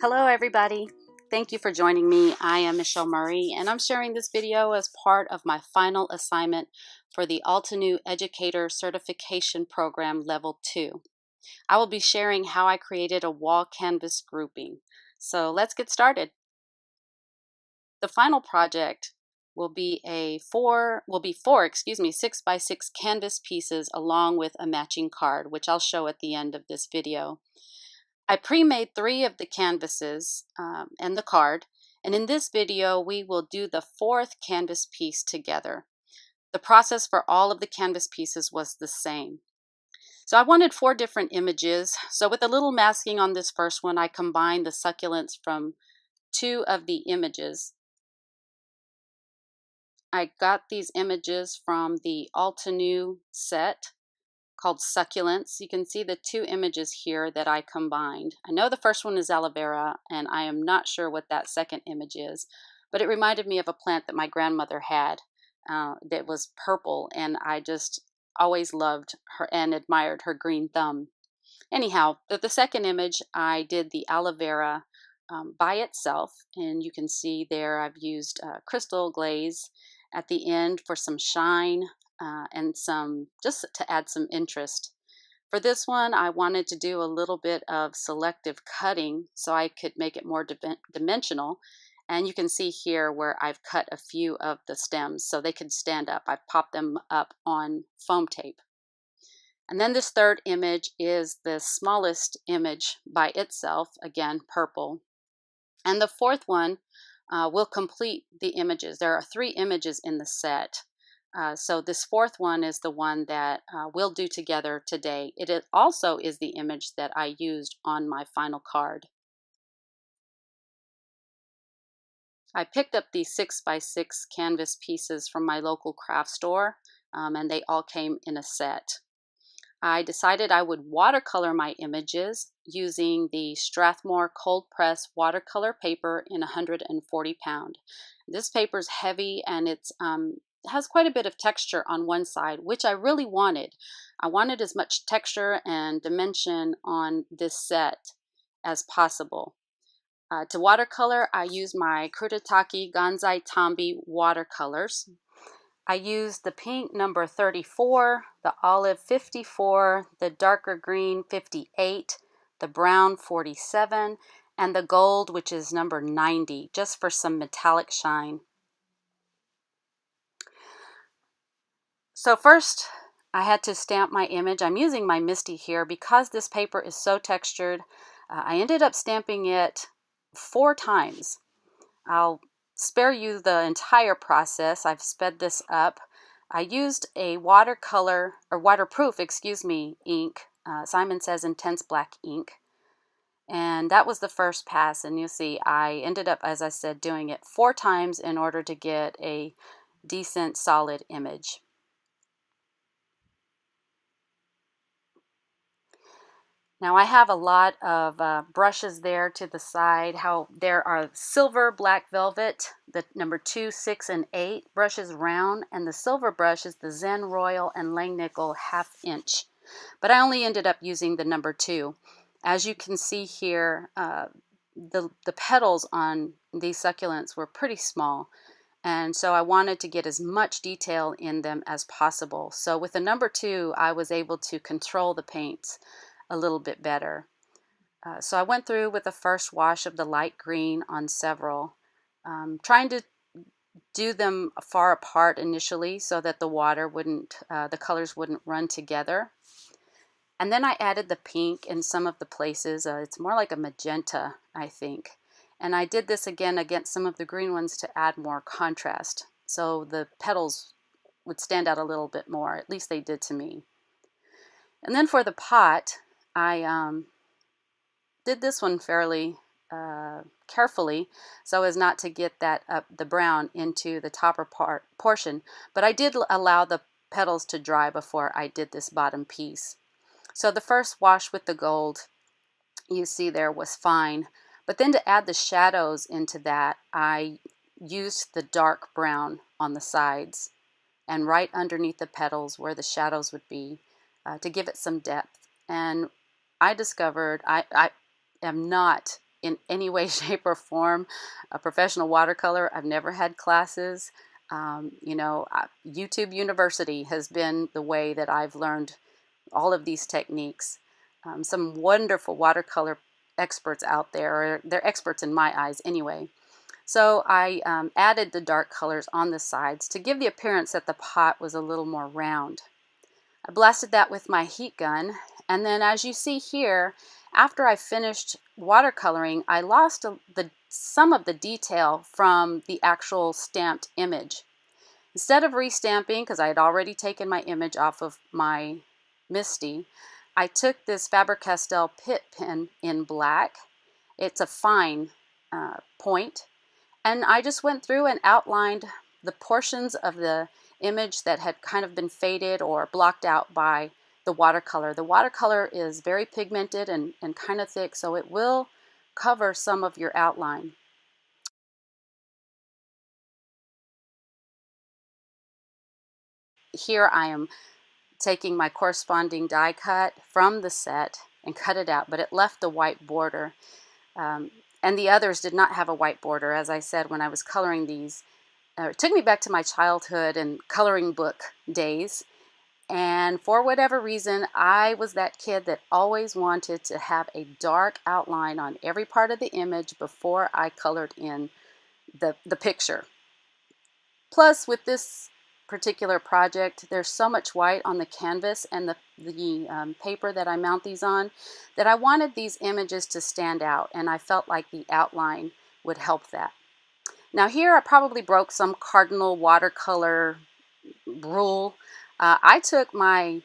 Hello everybody, thank you for joining me. I am Michelle Murray and I'm sharing this video as part of my final assignment for the Altenew Educator Certification Program Level 2. I will be sharing how I created a wall canvas grouping. So let's get started. The final project will be four 6x6 canvas pieces along with a matching card, which I'll show at the end of this video. I pre-made 3 of the canvases and the card, and in this video we will do the 4th canvas piece together. The process for all of the canvas pieces was the same. So I wanted 4 different images, so with a little masking on this first one, I combined the succulents from 2 of the images. I got these images from the Altenew set called Succulents. You can see the 2 images here that I combined. I know the first one is aloe vera, and I am not sure what that second image is, but it reminded me of a plant that my grandmother had that was purple, and I just always loved her and admired her green thumb. Anyhow, the second image, I did the aloe vera by itself, and you can see there I've used crystal glaze at the end for some shine and just to add some interest. For this one, I wanted to do a little bit of selective cutting so I could make it more dimensional. And you can see here where I've cut a few of the stems so they could stand up. I've popped them up on foam tape. And then this third image is the smallest image by itself, again, purple. And the fourth one will complete the images. There are 3 images in the set. So this fourth one is the one that we'll do together today. It also is the image that I used on my final card. I picked up these 6x6 canvas pieces from my local craft store, and they all came in a set. I decided I would watercolor my images using the Strathmore cold press watercolor paper in 140 pound. This paper is heavy and it has quite a bit of texture on one side, which I really wanted. I wanted as much texture and dimension on this set as possible. To watercolor, I use my Kuretake Gansai Tambi watercolors. I used the pink number 34, the olive 54, the darker green 58, the brown 47, and the gold, which is number 90, just for some metallic shine. So first, I had to stamp my image. I'm using my Misty here because this paper is so textured. I ended up stamping it 4 times. I'll spare you the entire process. I've sped this up. I used a waterproof ink. Simon Says Intense Black ink. And that was the first pass. And you'll see I ended up, as I said, doing it 4 times in order to get a decent solid image. Now I have a lot of brushes there to the side. There are silver black velvet, the number 2, 6, and 8 brushes round, and the silver brush is the Zen Royal and Langnickel 1/2 inch. But I only ended up using the number 2. As you can see here, the petals on these succulents were pretty small, and so I wanted to get as much detail in them as possible. So with the number 2, I was able to control the paints a little bit better. So I went through with the first wash of the light green on several, trying to do them far apart initially so that the colors wouldn't run together. And then I added the pink in some of the places. It's more like a magenta, I think. And I did this again against some of the green ones to add more contrast, so the petals would stand out a little bit more. At least they did to me. And then for the pot, I did this one fairly carefully so as not to get the brown into the topper portion, but I did allow the petals to dry before I did this bottom piece. So the first wash with the gold, you see there, was fine, but then to add the shadows into that, I used the dark brown on the sides and right underneath the petals where the shadows would be to give it some depth. And I discovered I am not in any way, shape, or form a professional watercolor. I've never had classes. YouTube University has been the way that I've learned all of these techniques. Some wonderful watercolor experts out there, or they're experts in my eyes anyway. So I added the dark colors on the sides to give the appearance that the pot was a little more round. I blasted that with my heat gun, and then as you see here, after I finished watercoloring, I lost some of the detail from the actual stamped image. Instead of restamping, because I had already taken my image off of my Misty, I took this Faber-Castell Pitt pen in black. It's a fine point, and I just went through and outlined the portions of the image that had kind of been faded or blocked out by the watercolor. The watercolor is very pigmented and kind of thick, so it will cover some of your outline. Here I am taking my corresponding die cut from the set and cut it out, but it left a white border. And the others did not have a white border. As I said, when I was coloring these, it took me back to my childhood and coloring book days. And for whatever reason, I was that kid that always wanted to have a dark outline on every part of the image before I colored in the picture. Plus, with this particular project, there's so much white on the canvas and the paper that I mount these on that I wanted these images to stand out, and I felt like the outline would help that. Now here I probably broke some cardinal watercolor rule. I took my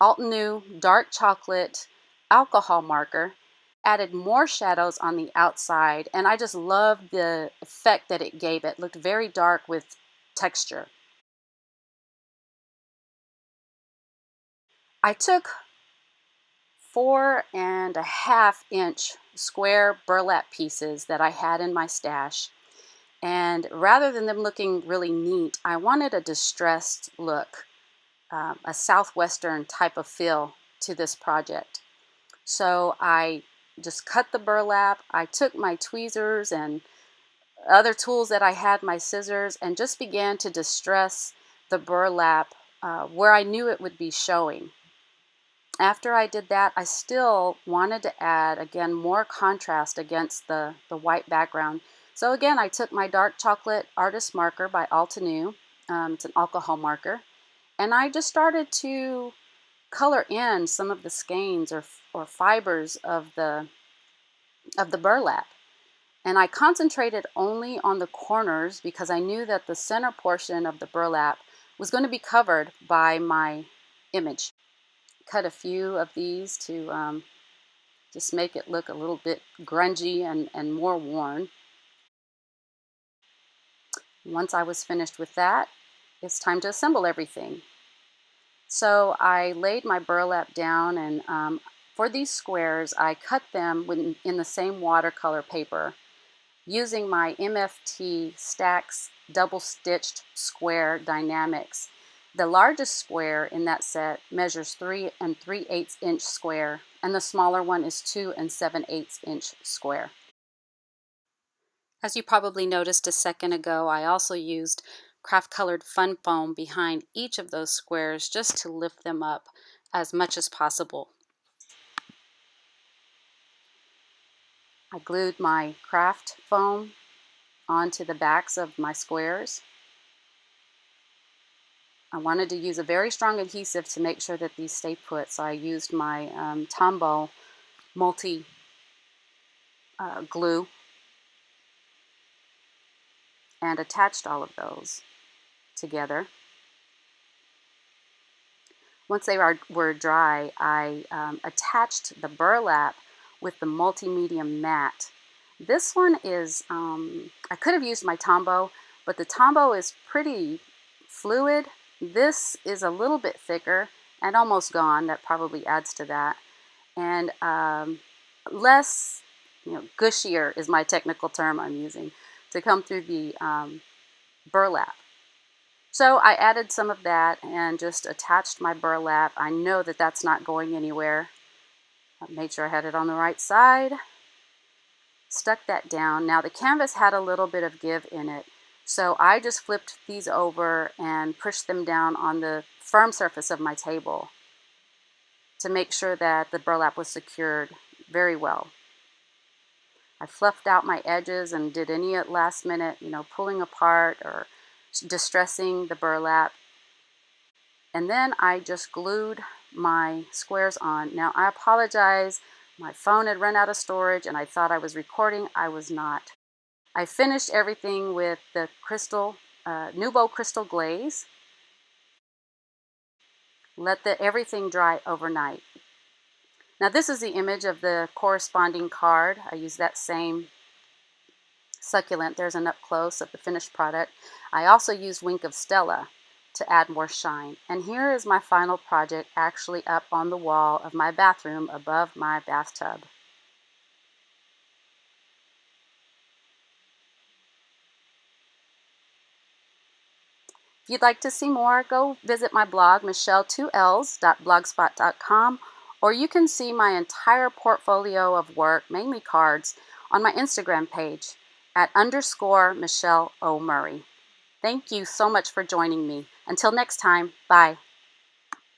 Altenew dark chocolate alcohol marker, added more shadows on the outside, and I just loved the effect that it gave. It looked very dark with texture. I took 4.5-inch square burlap pieces that I had in my stash, and rather than them looking really neat, I wanted a distressed look, a southwestern type of feel to this project. So I just cut the burlap. I took my tweezers and other tools that I had, my scissors, and just began to distress the burlap where I knew it would be showing. After I did that, I still wanted to add, again, more contrast against the white background. So again, I took my dark chocolate artist marker by Altenew. It's an alcohol marker. And I just started to color in some of the skeins or fibers of the burlap. And I concentrated only on the corners because I knew that the center portion of the burlap was going to be covered by my image. Cut a few of these to just make it look a little bit grungy and more worn. Once I was finished with that, it's time to assemble everything. So I laid my burlap down, and for these squares, I cut them in the same watercolor paper using my MFT Stacks double-stitched square dynamics. The largest square in that set measures 3 3/8 inch square, and the smaller one is 2 7/8 inch square. As you probably noticed a second ago, I also used craft colored fun foam behind each of those squares just to lift them up as much as possible. I glued my craft foam onto the backs of my squares. I wanted to use a very strong adhesive to make sure that these stay put, so I used my Tombow multi glue and attached all of those together. Once they were dry, I attached the burlap with the multi-medium mat. This one is, I could have used my Tombow, but the Tombow is pretty fluid. This is a little bit thicker and almost gone. That probably adds to that. And less, gushier is my technical term I'm using to come through the burlap. So I added some of that and just attached my burlap. I know that that's not going anywhere. I made sure I had it on the right side. stuck that down. Now the canvas had a little bit of give in it, so I just flipped these over and pushed them down on the firm surface of my table to make sure that the burlap was secured very well. I fluffed out my edges and did any last minute, pulling apart or distressing the burlap. And then I just glued my squares on. Now I apologize, my phone had run out of storage and I thought I was recording. I was not. I finished everything with the Nouveau Crystal Glaze. Let everything dry overnight. Now this is the image of the corresponding card. I used that same succulent. There's an up close of the finished product. I also used Wink of Stella to add more shine. And here is my final project actually up on the wall of my bathroom above my bathtub. If you'd like to see more, go visit my blog, michelle2ls.blogspot.com, or you can see my entire portfolio of work, mainly cards, on my Instagram page at _Michelle O. Murray. Thank you so much for joining me. Until next time, bye.